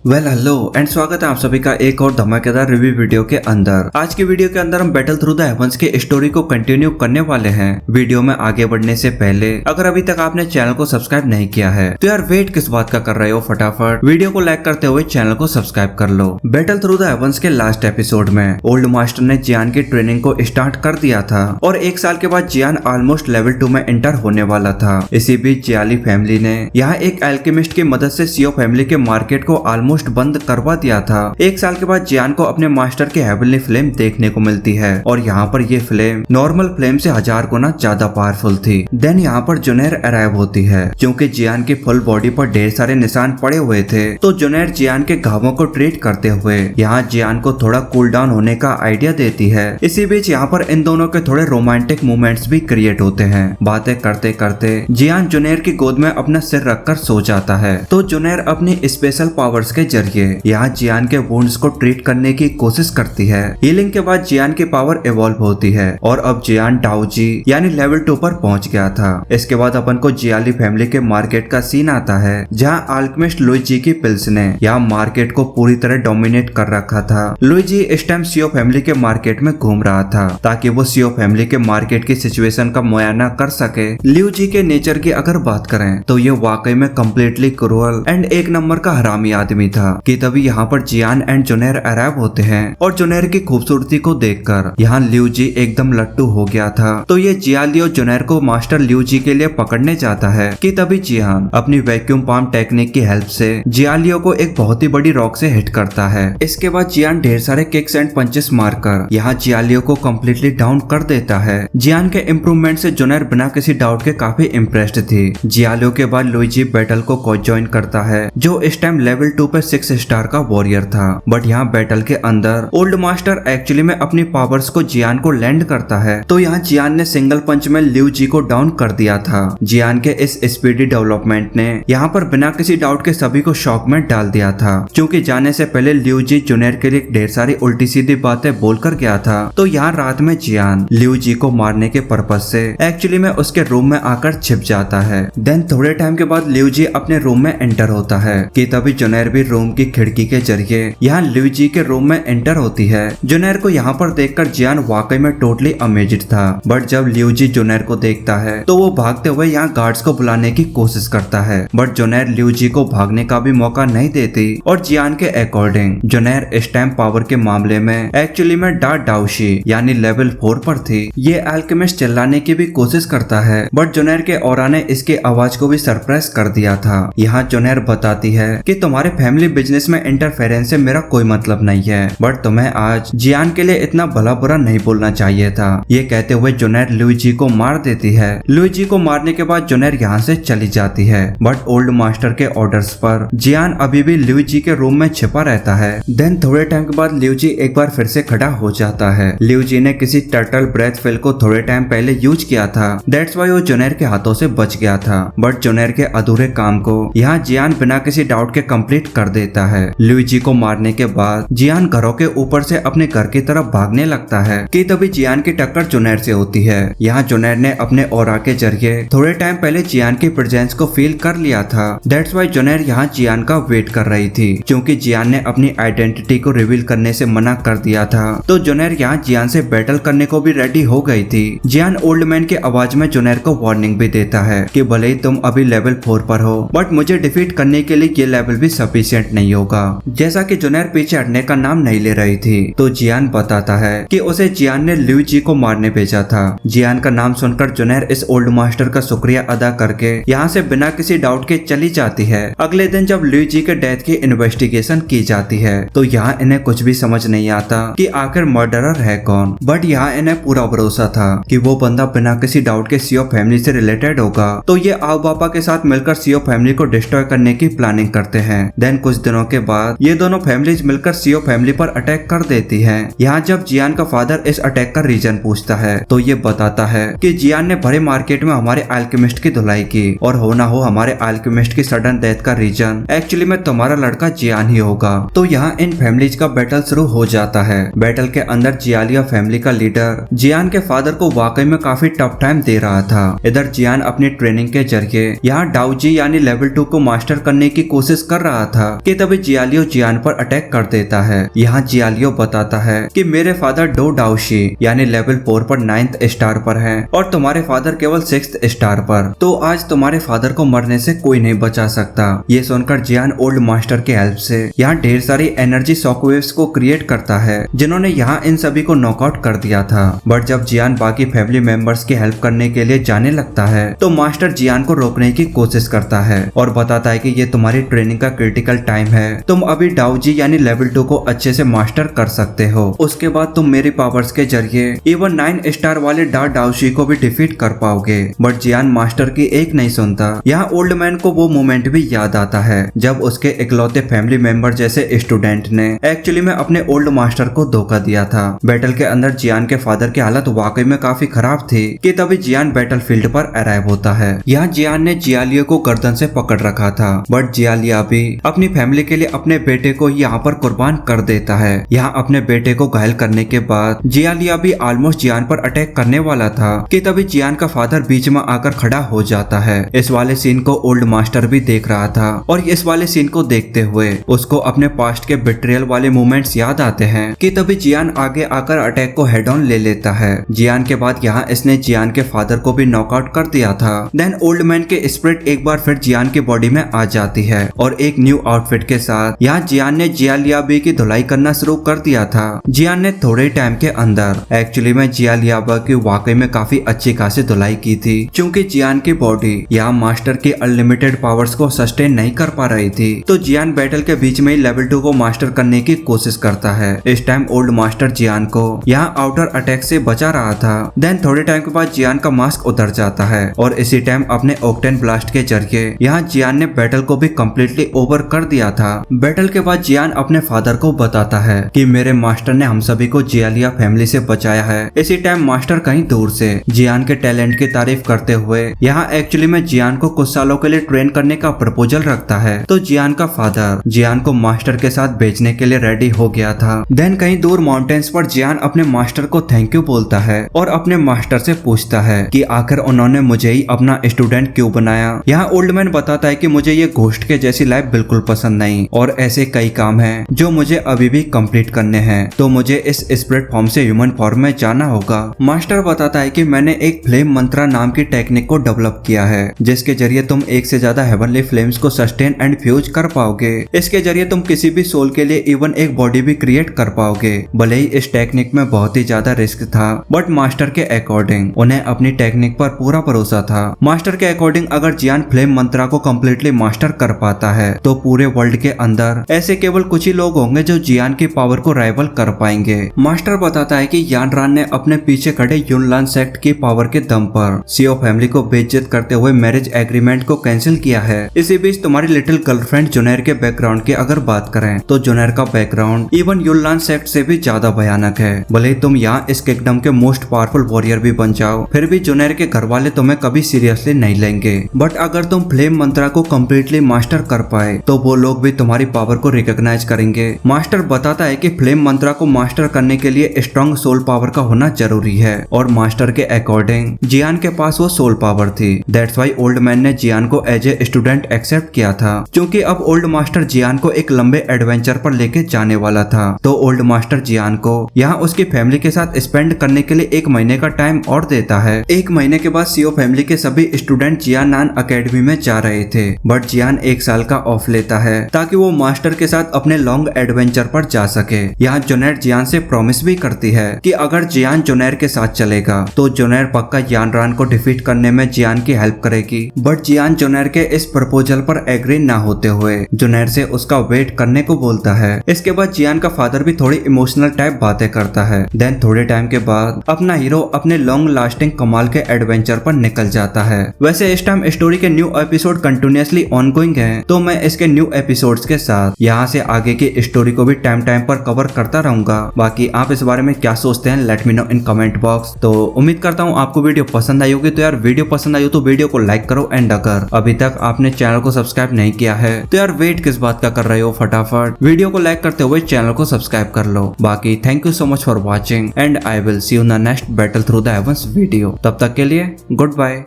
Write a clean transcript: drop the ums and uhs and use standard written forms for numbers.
Hello and स्वागत है आप सभी का एक और धमाकेदार रिव्यू वीडियो के अंदर। आज की वीडियो के अंदर हम बैटल थ्रू द हेवंस के स्टोरी को कंटिन्यू करने वाले हैं। वीडियो में आगे बढ़ने से पहले अगर अभी तक आपने चैनल को सब्सक्राइब नहीं किया है तो यार वेट किस बात का कर रहे हो, फटाफट वीडियो को लाइक करते हुए चैनल को सब्सक्राइब कर लो। बैटल थ्रू द हेवंस के लास्ट एपिसोड में ओल्ड मास्टर ने जियान की ट्रेनिंग को स्टार्ट कर दिया था और एक साल के बाद जियान ऑलमोस्ट लेवल 2 में एंटर होने वाला था। इसी बीच जियाली फैमिली ने यहाँ एक एल्केमिस्ट की मदद से सीओ फैमिली के मार्केट को ऑलमोस्ट बंद करवा दिया था। एक साल के बाद जियान को अपने मास्टर की हेवनली फ्लेम देखने को मिलती है और यहाँ पर ये फ्लेम नॉर्मल फ्लेम से 1000 गुना ज्यादा पावरफुल थी। देन यहाँ पर जुनैर अराइव होती है। क्योंकि जियान की फुल बॉडी पर ढेर सारे निशान पड़े हुए थे तो जुनैर जियान के घावों को ट्रीट करते हुए यहाँ जियान को थोड़ा कूल डाउन होने का आइडिया देती है। इसी बीच यहाँ पर इन दोनों के थोड़े रोमांटिक मूवमेंट्स भी क्रिएट होते हैं। बातें करते करते जियान जुनैर की गोद में अपना सिर रखकर सो जाता है तो जुनैर अपनी स्पेशल पावर्स के जरिए यहाँ जियान के वुंड्स को ट्रीट करने की कोशिश करती है। हीलिंग के बाद जियान की पावर इवॉल्व होती है और अब जियान डाउजी यानी लेवल 2 पर पहुंच गया था। इसके बाद अपन को जियाली फैमिली के मार्केट का सीन आता है जहाँ अल्केमिस्ट लुइजी की पिल्स ने यहाँ मार्केट को पूरी तरह डोमिनेट कर रखा था। लुइजी इस टाइम सीओ फैमिली के मार्केट में घूम रहा था ताकि वो सीओ फैमिली के मार्केट की सिचुएशन का मुआयना कर सके। लुइजी के नेचर की अगर बात करें तो ये वाकई में कम्प्लीटली क्रूअल एंड एक नंबर का हरामी आदमी था कि तभी यहाँ पर जियान एंड जुनैर अराइव होते हैं और जुनैर की खूबसूरती को देखकर यहाँ लुइजी एकदम लट्टू हो गया था। तो ये जियाली और जुनैर को मास्टर लुइजी के लिए पकड़ने जाता है कि तभी जियान अपनी वैक्यूम पाम टेक्निक की हेल्प से जियालियो को एक बहुत ही बड़ी रॉक से हिट करता है। इसके बाद जियान ढेर सारे किक्स एंड पंचेस मारकर यहाँ जियालियो को कम्प्लीटली डाउन कर देता है। जियान के इम्प्रूवमेंट से जुनैर बिना किसी डाउट के काफी इम्प्रेस्ड थी। जियालियो के बाद लुइजी बैटल को को ज्वाइन करता है जो इस टाइम लेवल 2 पे 6 स्टार का वॉरियर था। बट यहाँ बैटल के अंदर ओल्ड मास्टर एक्चुअली में अपनी पावर्स को जियान को लैंड करता है तो यहाँ जियान ने सिंगल पंच में लुइजी को डाउन कर दिया था। जियान के इस स्पीडी डेवलपमेंट ने यहाँ पर बिना किसी डाउट के सभी को शॉक में डाल दिया था। क्योंकि जाने से पहले लुइजी जुनैर के लिए ढेर सारी उल्टी सीधी बातें बोलकर गया था तो यहाँ रात में जियान लुइजी को मारने के पर्पज से एक्चुअली में उसके रूम में आकर छिप जाता है। देन थोड़े टाइम के बाद लुइजी अपने रूम में एंटर होता है कि तभी जुनैर भी रूम की खिड़की के जरिए यहाँ लुइजी के रूम में एंटर होती है। जुनैर को यहाँ पर देखकर जियान वाकई में टोटली अमेज्ड था। बट जब लुइजी जुनैर को देखता है तो वो भागते हुए यहाँ गार्ड्स को बुलाने की कोशिश करता है बट जुनैर लुइजी को भागने का भी मौका नहीं देती और जियान के अकॉर्डिंग जुनैर इस टाइम पावर के मामले में एक्चुअली में डाउशी यानी लेवल 4 पर थी। ये अल्केमिस्ट चिल्लाने की भी कोशिश करता है बट जुनैर के ऑरा ने इसकी आवाज को भी सरप्राइज कर दिया था। यहाँ जुनैर बताती है कि तुम्हारे फैमिली बिजनेस में इंटरफेरेंस से मेरा कोई मतलब नहीं है बट तुम्हें आज जियान के लिए इतना भला बुरा नहीं बोलना चाहिए था। ये कहते हुए जुनैर लुइजी को मार देती है। लुइजी को मारने के बाद जुनैर यहाँ से चली जाती है बट ओल्ड मास्टर के ऑर्डर्स पर जियान अभी भी लुइजी के रूम में छिपा रहता है। देन थोड़े टाइम के बाद लुइजी एक बार फिर से खड़ा हो जाता है। लुइजी ने किसी टर्टल ब्रेथ फिल को थोड़े टाइम पहले यूज किया था, दैट्स व्हाई वो जुनैर के हाथों से बच गया था। बट जुनैर के अधूरे काम को यहाँ जियान बिना किसी डाउट के कंप्लीट कर देता है। लुइजी को मारने के बाद जियान घरों के ऊपर से अपने घर की तरफ भागने लगता है कि तभी जियान की टक्कर जुनैर से होती है। यहाँ जुनैर ने अपने ऑरा के जरिए थोड़े टाइम पहले जियान की प्रेजेंस को फील कर लिया था, दैट्स व्हाई जुनैर यहाँ जियान का वेट कर रही थी। क्योंकि जियान ने अपनी आइडेंटिटी को रिवील करने से मना कर दिया था तो जुनैर यहाँ जियान से बैटल करने को भी रेडी हो गई थी। जियान ओल्ड मैन की आवाज में जुनैर को वार्निंग भी देता है कि भले ही तुम अभी लेवल 4 पर हो बट मुझे डिफीट करने के लिए ये लेवल भी सफिशिएंट नहीं होगा। जैसा कि जुनैर पीछे हटने का नाम नहीं ले रही थी तो जियान बताता है कि उसे जियान ने लुइजी को मारने भेजा था। जियान का नाम सुनकर जुनैर इस ओल्ड मास्टर का शुक्रिया अदा करके यहाँ से बिना किसी डाउट के चली जाती है। अगले दिन जब लुइजी के डेथ की इन्वेस्टिगेशन की जाती है तो यहाँ इन्हें कुछ भी समझ नहीं आता कि आखिर मर्डरर है कौन। बट यहाँ इन्हें पूरा भरोसा था कि वो बंदा बिना किसी डाउट के सीओ फैमिली से रिलेटेड होगा तो ये आओ बापा के साथ मिलकर सीओ फैमिली को डिस्ट्रॉय करने की प्लानिंग करते हैं। देन कुछ दिनों के बाद ये दोनों फैमिलीज मिलकर सीओ फैमिली पर अटैक कर देती है। यहाँ जब जियान का फादर इस अटैक का रीजन पूछता है तो ये बताता है कि जियान ने भरे मार्केट में हमारे अल्केमिस्ट की धुलाई की और हो ना हो हमारे अल्केमिस्ट की सडन डेथ का रीजन एक्चुअली में तुम्हारा लड़का जियान ही होगा। तो यहाँ इन फैमिलीज का बैटल शुरू हो जाता है। बैटल के अंदर जियालिया फैमिली का लीडर जियान के फादर को वाकई में काफी टफ टाइम दे रहा था। इधर जियान अपनी ट्रेनिंग के जरिए यहाँ डाउजी यानी लेवल 2 को मास्टर करने की कोशिश कर रहा था कि तभी जियालियो जियान पर अटैक कर देता है। यहाँ जियालियो बताता है कि मेरे फादर डो डाउशी यानी लेवल 4 पर 9th स्टार पर है और तुम्हारे फादर केवल 6th स्टार पर, तो आज तुम्हारे फादर को मरने से कोई नहीं बचा सकता। ये सुनकर जियान ओल्ड मास्टर के हेल्प से यहाँ ढेर सारी एनर्जी शॉकवेव्स को क्रिएट करता है जिन्होंने यहाँ इन सभी को नॉकआउट कर दिया था। बट जब जियान बाकी फैमिली मेंबर्स की हेल्प करने के लिए जाने लगता है तो मास्टर जियान को रोकने की कोशिश करता है और बताता है कि ये तुम्हारी ट्रेनिंग का क्रिटिकल टाइम है, तुम अभी डाउजी यानी लेवल 2 को अच्छे से मास्टर कर सकते हो, उसके बाद तुम मेरी पावर्स के जरिए इवन 9 स्टार वाले डा डाउशी को भी डिफीट कर पाओगे। बट जियान मास्टर की एक नहीं सुनता। यहाँ ओल्ड मैन को वो मोमेंट भी याद आता है जब उसके इकलौते फैमिली मेंबर जैसे स्टूडेंट ने एक्चुअली में अपने ओल्ड मास्टर को धोखा दिया था। बैटल के अंदर जियान के फादर की हालत वाकई में काफी खराब थी कि तभी जियान बैटल फील्ड पर अराइव होता है। यहाँ जियान ने जियालियो को गर्दन से पकड़ रखा था बट जियालिया भी अपनी फैमिली के लिए अपने बेटे को यहाँ पर कुर्बान कर देता है। यहाँ अपने बेटे को घायल करने के बाद जियालिया भी ऑलमोस्ट जियान पर अटैक करने वाला था कि तभी जियान का फादर बीच में आकर खड़ा हो जाता है। इस वाले सीन को ओल्ड मास्टर भी देख रहा था और इस वाले सीन को देखते हुए उसको अपने पास्ट के बिट्रियल वाले मोमेंट्स याद आते हैं कि तभी जियान आगे आकर अटैक को हेड ऑन ले लेता है। जियान के बाद यहाँ इसने जियान के फादर को भी नॉकआउट कर दिया था। देन ओल्ड मैन के स्पिरिट एक बार फिर जियान की बॉडी में आ जाती है और एक न्यू आउटफिट के साथ यहाँ जियान ने जियालियाबी की धुलाई करना शुरू कर दिया था। जियान ने थोड़े टाइम के अंदर एक्चुअली में जियालियाबा की वाकई में काफी अच्छी खासी धुलाई की थी क्योंकि जियान की बॉडी यहाँ मास्टर की अनलिमिटेड पावर्स को सस्टेन नहीं कर पा रही थी। तो जियान बैटल के बीच में ही लेवल 2 को मास्टर करने की कोशिश करता है। इस टाइम ओल्ड मास्टर जियान को यहाँ आउटर अटैक से बचा रहा था। देन थोड़े टाइम के बाद जियान का मास्क उतर जाता है और इसी टाइम अपने ऑक्टेन ब्लास्ट के जरिए यहाँ जियान ने बैटल को भी कम्प्लीटली ओवर कर दिया था। बैटल के बाद जियान अपने फादर को बताता है कि मेरे मास्टर ने हम सभी को जियालिया फैमिली से बचाया है। इसी टाइम मास्टर कहीं दूर से जियान के टैलेंट की तारीफ करते हुए यहाँ एक्चुअली में जियान को कुछ सालों के लिए ट्रेन करने का प्रपोजल रखता है। तो जियान का फादर जियान को मास्टर के साथ भेजने के लिए रेडी हो गया था। देन कहीं दूर माउंटेन्स पर जियान अपने मास्टर को थैंक यू बोलता है और अपने मास्टर से पूछता है कि आखिर उन्होंने मुझे ही अपना स्टूडेंट क्यों बनाया। यहाँ ओल्ड मैन बताता है कि मुझे ये घोस्ट के जैसी लाइफ बिल्कुल पसंद नहीं और ऐसे कई काम हैं जो मुझे अभी भी कंप्लीट करने हैं, तो मुझे इस स्पिरिट फॉर्म से ह्यूमन फॉर्म में जाना होगा। मास्टर बताता है कि मैंने एक फ्लेम मंत्रा नाम की टेक्निक को डेवलप किया है जिसके जरिए तुम एक से ज्यादा हेवनली फ्लेम्स को सस्टेन एंड फ्यूज कर पाओगे। इसके जरिए तुम किसी भी सोल के लिए इवन एक बॉडी भी क्रिएट कर पाओगे। भले ही इस टेक्निक में बहुत ही ज्यादा रिस्क था बट मास्टर के अकॉर्डिंग उन्हें अपनी टेक्निक पर पूरा भरोसा था। मास्टर के अकॉर्डिंग अगर जियान फ्लेम मंत्रा को कम्प्लीटली मास्टर कर पाता है तो पूरे वर्ल्ड के अंदर ऐसे केवल कुछ ही लोग होंगे जो जियान की पावर को राइवल कर पाएंगे। मास्टर बताता है कि यान रान ने अपने पीछे खड़े यूनलान सेक्ट की पावर के दम पर सीओ फैमिली को बेइज्जत करते हुए मैरिज एग्रीमेंट को कैंसिल किया है। इसी बीच तुम्हारी लिटिल गर्लफ्रेंड जुनैर के बैकग्राउंड की अगर बात करें तो जुनैर का बैकग्राउंड इवन यूनलान सेक्ट से भी ज्यादा भयानक है। भले ही तुम यहाँ इस किंगडम के मोस्ट पावरफुल वॉरियर भी बन जाओ फिर भी जुनैर के घर वाले तुम्हें कभी सीरियसली नहीं लेंगे। बट अगर तुम फ्लेम मंत्रा को कम्प्लीटली मास्टर कर पाए तो वो लोग भी तुम्हारी पावर को रिकॉग्नाइज करेंगे। मास्टर बताता है कि फ्लेम मंत्रा को मास्टर करने के लिए स्ट्रॉन्ग सोल पावर का होना जरूरी है और मास्टर के अकॉर्डिंग जियान के पास वो सोल पावर थी। दैट्स वाई ओल्ड मैन ने जियान को एज ए स्टूडेंट एक्सेप्ट किया था क्योंकि अब ओल्ड मास्टर जियान को एक लंबे एडवेंचर पर लेके जाने वाला था। तो ओल्ड मास्टर जियान को यहाँ उसकी फैमिली के साथ स्पेंड करने के लिए 1 महीने का टाइम और देता है। 1 महीने के बाद सीओ फैमिली के सभी स्टूडेंट जियान नान अकेडमी में जा रहे थे बट जियान 1 साल का ऑफ लेता है ताकि वो मास्टर के साथ अपने लॉन्ग एडवेंचर पर जा सके। यहाँ जुनैर जियान से प्रॉमिस भी करती है कि अगर जियान जुनैर के साथ चलेगा तो जुनैर पक्का यान रान को डिफीट करने में जियान की हेल्प करेगी। बट जियान जुनैर के इस प्रपोजल पर एग्री ना होते हुए जुनैर से उसका वेट करने को बोलता है। इसके बाद जियान का फादर भी थोड़ी इमोशनल टाइप बातें करता है। देन थोड़े टाइम के बाद अपना हीरो अपने लॉन्ग लास्टिंग कमाल के एडवेंचर पर निकल जाता है। वैसे इस टाइम स्टोरी के न्यू एपिसोड कंटिन्यूअसली ऑनगोइंग है तो मैं इसके न्यू एपिसोड्स के साथ यहाँ से आगे की स्टोरी को भी टाइम पर कवर करता रहूंगा। बाकी आप इस बारे में क्या सोचते हैं let me know in comment box. तो उम्मीद करता हूँ आपको वीडियो पसंद आई होगी। तो यार वीडियो पसंद आई हो तो वीडियो को लाइक करो एंड अगर अभी तक आपने चैनल को सब्सक्राइब नहीं किया है तो यार वेट किस बात का कर रहे हो, फटाफट वीडियो को लाइक करते हुए चैनल को सब्सक्राइब कर लो। बाकी thank you so much for watching and I will see you in the next battle through the heavens video. तब तक के लिए गुड बाय।